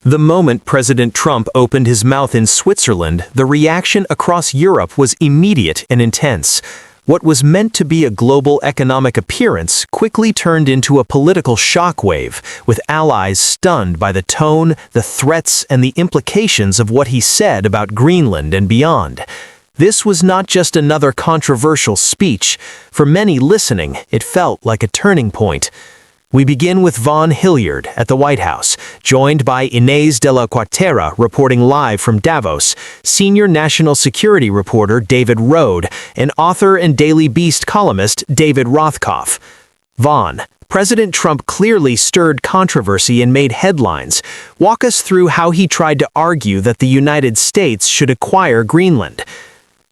The moment President Trump opened his mouth in Switzerland, the reaction across Europe was immediate and intense. What was meant to be a global economic appearance quickly turned into a political shockwave, with allies stunned by the tone, the threats, and the implications of what he said about Greenland and beyond. This was not just another controversial speech. For many listening, it felt like a turning point. We begin with Von Hilliard at the White House, joined by Inés de la Cuartera reporting live from Davos, senior national security reporter David Rode, and author and Daily Beast columnist David Rothkopf. Von, President Trump clearly stirred controversy and made headlines. Walk us through how he tried to argue that the United States should acquire Greenland.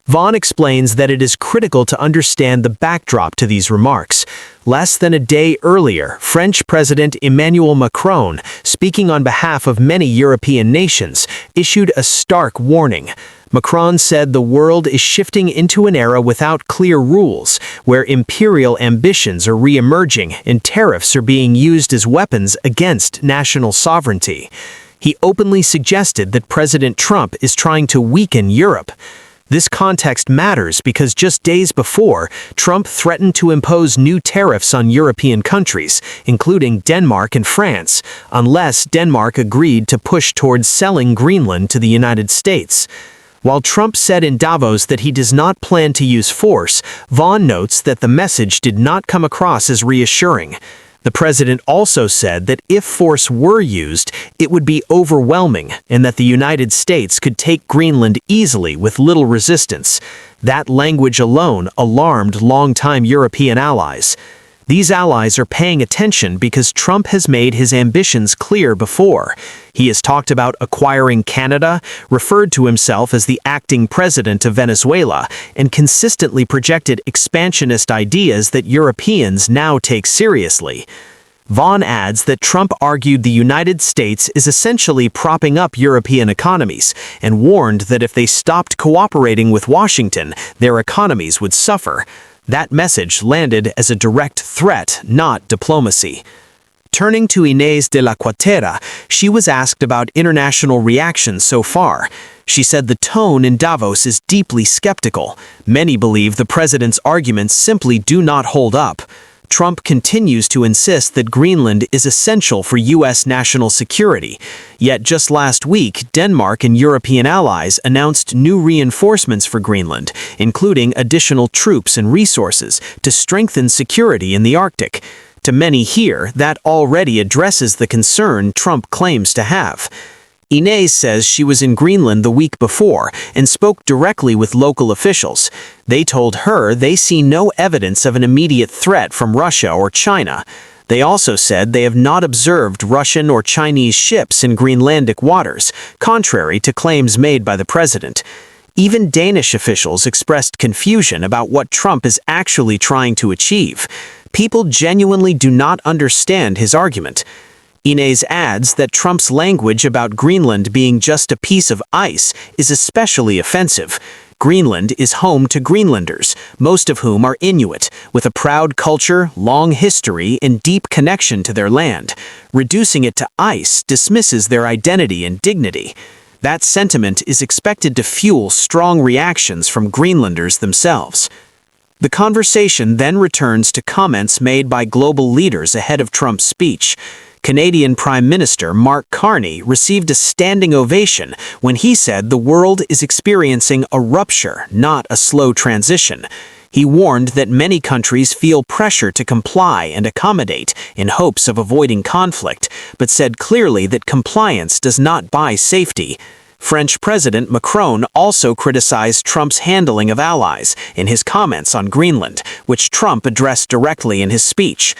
Von explains that it is critical to understand the backdrop to these remarks. Less than a day earlier, French President Emmanuel Macron, speaking on behalf of many European nations, issued a stark warning. Macron said the world is shifting into an era without clear rules, where imperial ambitions are re-emerging and tariffs are being used as weapons against national sovereignty. He openly suggested that President Trump is trying to weaken Europe. This context matters because just days before, Trump threatened to impose new tariffs on European countries, including Denmark and France, unless Denmark agreed to push towards selling Greenland to the United States. While Trump said in Davos that he does not plan to use force, Von notes that the message did not come across as reassuring. The president also said that if force were used, it would be overwhelming and that the United States could take Greenland easily with little resistance. That language alone alarmed longtime European allies. These allies are paying attention because Trump has made his ambitions clear before. He has talked about acquiring Canada, referred to himself as the acting president of Venezuela, and consistently projected expansionist ideas that Europeans now take seriously. Von adds that Trump argued the United States is essentially propping up European economies and warned that if they stopped cooperating with Washington, their economies would suffer. That message landed as a direct threat, not diplomacy. Turning to Inés de la Cuartera, she was asked about international reactions so far. She said the tone in Davos is deeply skeptical. Many believe the president's arguments simply do not hold up. Trump continues to insist that Greenland is essential for U.S. national security. Yet just last week, Denmark and European allies announced new reinforcements for Greenland, including additional troops and resources to strengthen security in the Arctic. To many here, that already addresses the concern Trump claims to have. Inés says she was in Greenland the week before and spoke directly with local officials. They told her they see no evidence of an immediate threat from Russia or China. They also said they have not observed Russian or Chinese ships in Greenlandic waters, contrary to claims made by the president. Even Danish officials expressed confusion about what Trump is actually trying to achieve. People genuinely do not understand his argument. Inés adds that Trump's language about Greenland being just a piece of ice is especially offensive. Greenland is home to Greenlanders, most of whom are Inuit, with a proud culture, long history, and deep connection to their land. Reducing it to ice dismisses their identity and dignity. That sentiment is expected to fuel strong reactions from Greenlanders themselves. The conversation then returns to comments made by global leaders ahead of Trump's speech. Canadian Prime Minister Mark Carney received a standing ovation when he said the world is experiencing a rupture, not a slow transition. He warned that many countries feel pressure to comply and accommodate in hopes of avoiding conflict, but said clearly that compliance does not buy safety. French President Macron also criticized Trump's handling of allies in his comments on Greenland, which Trump addressed directly in his speech.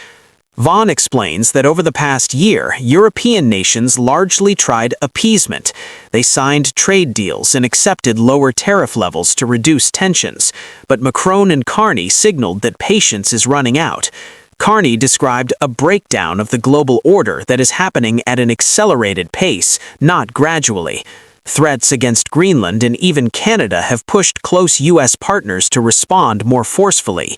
Von explains that over the past year, European nations largely tried appeasement. They signed trade deals and accepted lower tariff levels to reduce tensions. But Macron and Carney signaled that patience is running out. Carney described a breakdown of the global order that is happening at an accelerated pace, not gradually. Threats against Greenland and even Canada have pushed close U.S. partners to respond more forcefully.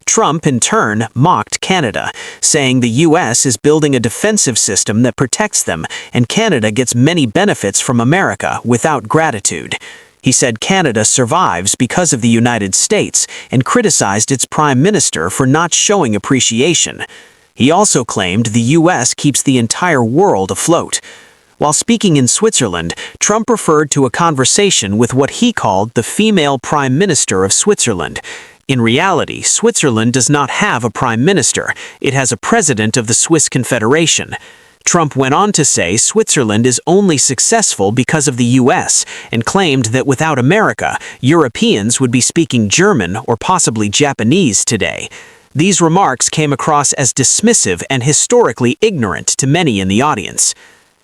Trump, in turn, mocked Canada, saying the U.S. is building a defensive system that protects them, and Canada gets many benefits from America without gratitude. He said Canada survives because of the United States and criticized its prime minister for not showing appreciation. He also claimed the U.S. keeps the entire world afloat. While speaking in Switzerland, Trump referred to a conversation with what he called the female prime minister of Switzerland. In reality, Switzerland does not have a prime minister. It has a president of the Swiss Confederation. Trump went on to say Switzerland is only successful because of the U.S. and claimed that without America, Europeans would be speaking German or possibly Japanese today. These remarks came across as dismissive and historically ignorant to many in the audience.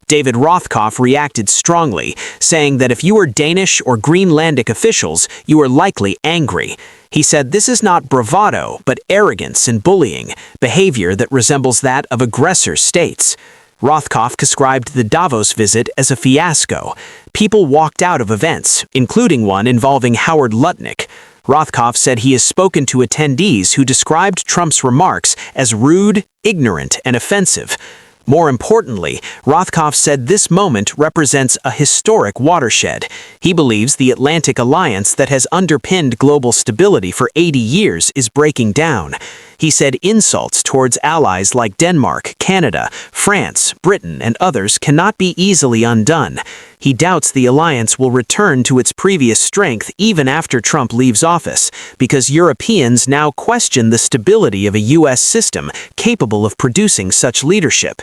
David Rothkopf reacted strongly, saying that if you are Danish or Greenlandic officials, you are likely angry. He said this is not bravado, but arrogance and bullying, behavior that resembles that of aggressor states. Rothkopf described the Davos visit as a fiasco. People walked out of events, including one involving Howard Lutnick. Rothkopf said he has spoken to attendees who described Trump's remarks as rude, ignorant, and offensive. More importantly, Rothkopf said this moment represents a historic watershed. He believes the Atlantic alliance that has underpinned global stability for 80 years is breaking down. He said insults towards allies like Denmark, Canada, France, Britain, and others cannot be easily undone. He doubts the alliance will return to its previous strength even after Trump leaves office, because Europeans now question the stability of a U.S. system capable of producing such leadership.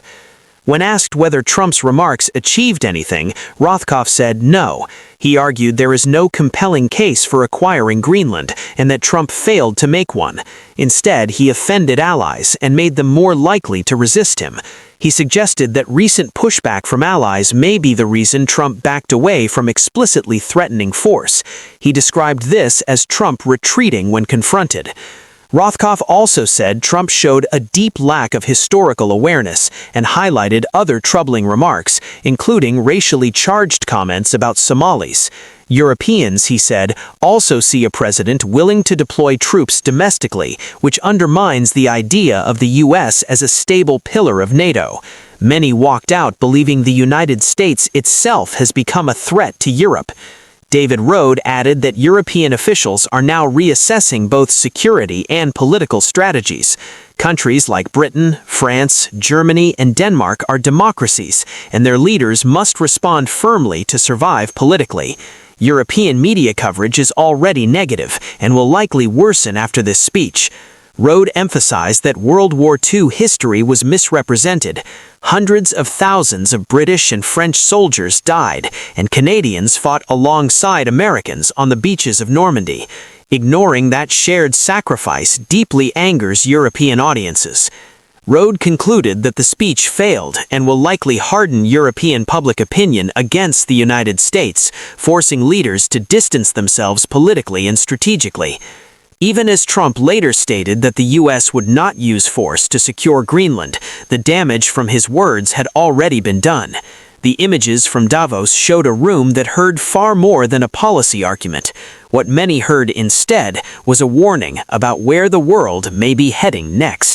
When asked whether Trump's remarks achieved anything, Rothkopf said no. He argued there is no compelling case for acquiring Greenland and that Trump failed to make one. Instead, he offended allies and made them more likely to resist him. He suggested that recent pushback from allies may be the reason Trump backed away from explicitly threatening force. He described this as Trump retreating when confronted. Rothkopf also said Trump showed a deep lack of historical awareness and highlighted other troubling remarks, including racially charged comments about Somalis. Europeans, he said, also see a president willing to deploy troops domestically, which undermines the idea of the U.S. as a stable pillar of NATO. Many walked out believing the United States itself has become a threat to Europe. David Rode added that European officials are now reassessing both security and political strategies. Countries like Britain, France, Germany, and Denmark are democracies, and their leaders must respond firmly to survive politically. European media coverage is already negative and will likely worsen after this speech. Rode emphasized that World War II history was misrepresented. Hundreds of thousands of British and French soldiers died, and Canadians fought alongside Americans on the beaches of Normandy. Ignoring that shared sacrifice deeply angers European audiences. Rode concluded that the speech failed and will likely harden European public opinion against the United States, forcing leaders to distance themselves politically and strategically. Even as Trump later stated that the U.S. would not use force to secure Greenland, the damage from his words had already been done. The images from Davos showed a room that heard far more than a policy argument. What many heard instead was a warning about where the world may be heading next.